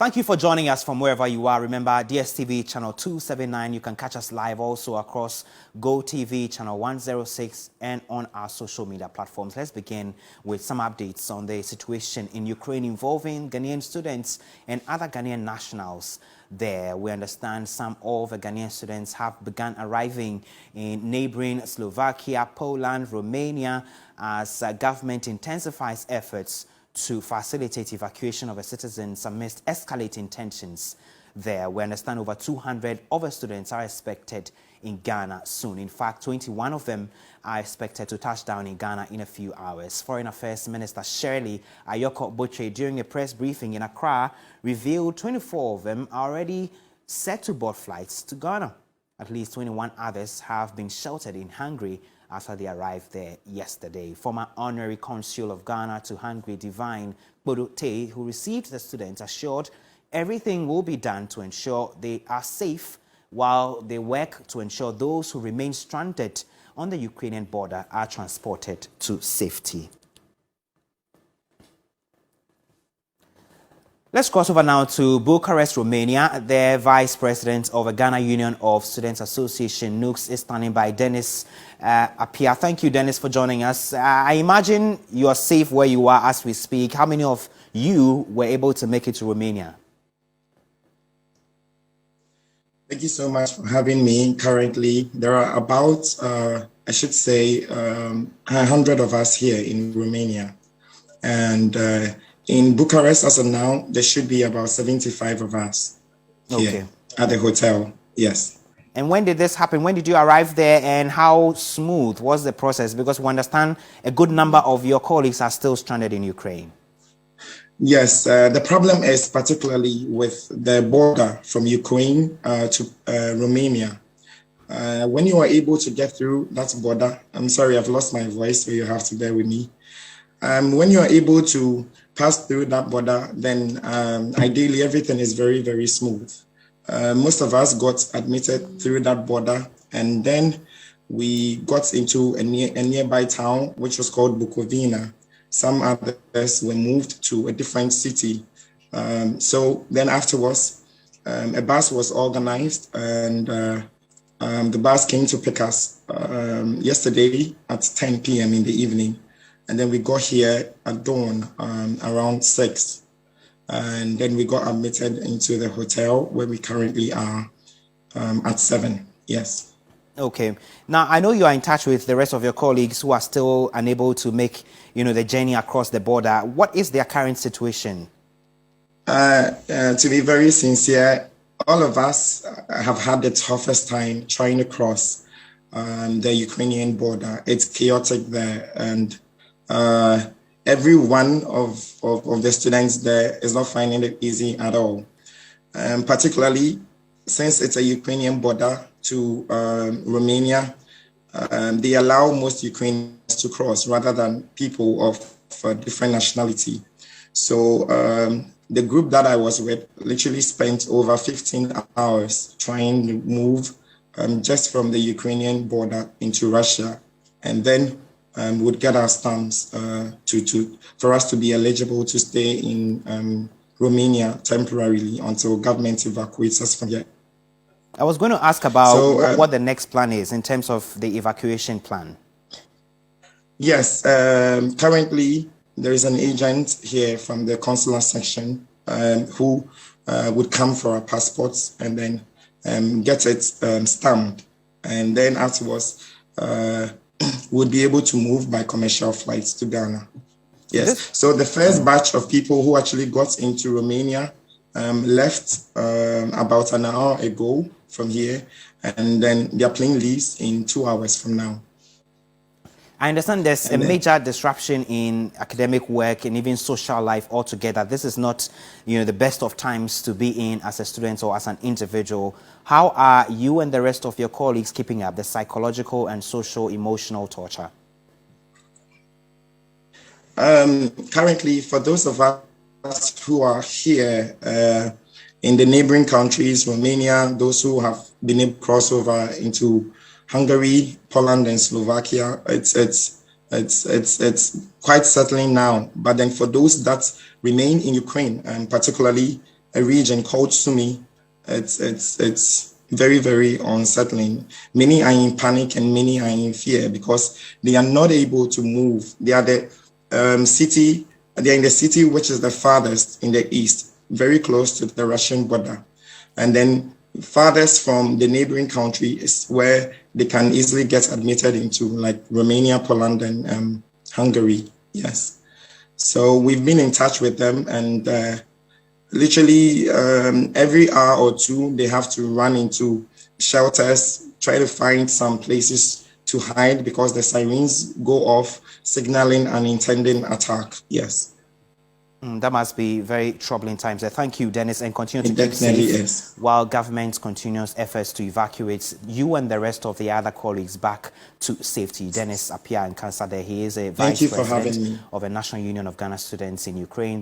Thank you for joining us from wherever you are. Remember, DSTV channel 279. You can catch us live also across GoTV channel 106 and on our social media platforms. Let's begin with some updates on the situation in Ukraine involving Ghanaian students and other Ghanaian nationals there. We understand some of the Ghanaian students have begun arriving in neighboring Slovakia, Poland, Romania as government intensifies efforts to facilitate evacuation of the citizens amidst escalating tensions there. We understand over 200 other students are expected in Ghana soon. In fact, 21 of them are expected to touch down in Ghana in a few hours. Foreign Affairs Minister Shirley Ayoko-Botchwey, during a press briefing in Accra, revealed 24 of them are already set to board flights to Ghana. At least 21 others have been sheltered in Hungary after they arrived there yesterday. Former Honorary Consul of Ghana to Hungary, Divine Bodote, who received the students, assured everything will be done to ensure they are safe while they work to ensure those who remain stranded on the Ukrainian border are transported to safety. Let's cross over now to Bucharest, Romania. The Vice President of the Ghana Union of Students Association, NUCS, is standing by, Dennis Appiah. Thank you, Dennis, for joining us. I imagine you are safe where you are as we speak. How many of you were able to make it to Romania? Thank you so much for having me. Currently, there are about, I should say, 100 of us here in Romania. And in Bucharest, as of now, there should be about 75 of us here at the hotel. Yes. And when did this happen? When did you arrive there, and how smooth was the process? Because we understand a good number of your colleagues are still stranded in Ukraine. Yes, the problem is particularly with the border from Ukraine to Romania. When you are able to get through that border, I'm sorry, I've lost my voice, so you have to bear with me. When you are able to pass through that border, then ideally everything is very, very smooth. Most of us got admitted through that border, and then we got into a nearby town, which was called Bukovina. Some others were moved to a different city. So then afterwards, a bus was organized, and the bus came to pick us yesterday at 10 p.m. in the evening. And then we got here at dawn around 6. And then we got admitted into the hotel where we currently are at 7. Yes. Okay. Now, I know you are in touch with the rest of your colleagues who are still unable to make, the journey across the border. What is their current situation? To be very sincere, all of us have had the toughest time trying to cross the Ukrainian border. It's chaotic there, and every one of the students there is not finding it easy at all. Particularly since it's a Ukrainian border to Romania, they allow most Ukrainians to cross rather than people of a different nationality. So the group that I was with literally spent over 15 hours trying to move just from the Ukrainian border into Russia, and then would get our stamps for us to be eligible to stay in Romania temporarily until government evacuates us from here. I was going to ask about what the next plan is in terms of the evacuation plan. Yes, currently there is an agent here from the consular section who would come for our passports and then get it stamped, and then afterwards would be able to move by commercial flights to Ghana. Yes. So the first batch of people who actually got into Romania left about an hour ago from here, and then their plane leaves in 2 hours from now. I understand there's a major disruption in academic work and even social life altogether. This is not, the best of times to be in as a student or as an individual. How are you and the rest of your colleagues keeping up the psychological and social emotional torture? Currently, for those of us who are here in the neighboring countries, Romania, those who have been able to cross over into Hungary, Poland, and Slovakia, it's quite settling now. But then for those that remain in Ukraine, and particularly a region called Suby. It's very, very unsettling. Many are in panic and many are in fear because they are not able to move. They are city. They are in the city which is the farthest in the east, very close to the Russian border, and then farthest from the neighboring country is where they can easily get admitted into, like Romania, Poland, and Hungary. Yes. So we've been in touch with them, and literally every hour or two, they have to run into shelters, try to find some places to hide because the sirens go off, signaling an intending attack. Yes. That must be very troubling times. Thank you, Dennis, and continue to keep definitely safe is. while government continues efforts to evacuate you and the rest of the other colleagues back to safety. Dennis Appiah Nkansah there. He is a vice president of the National Union of Ghana Students in Ukraine.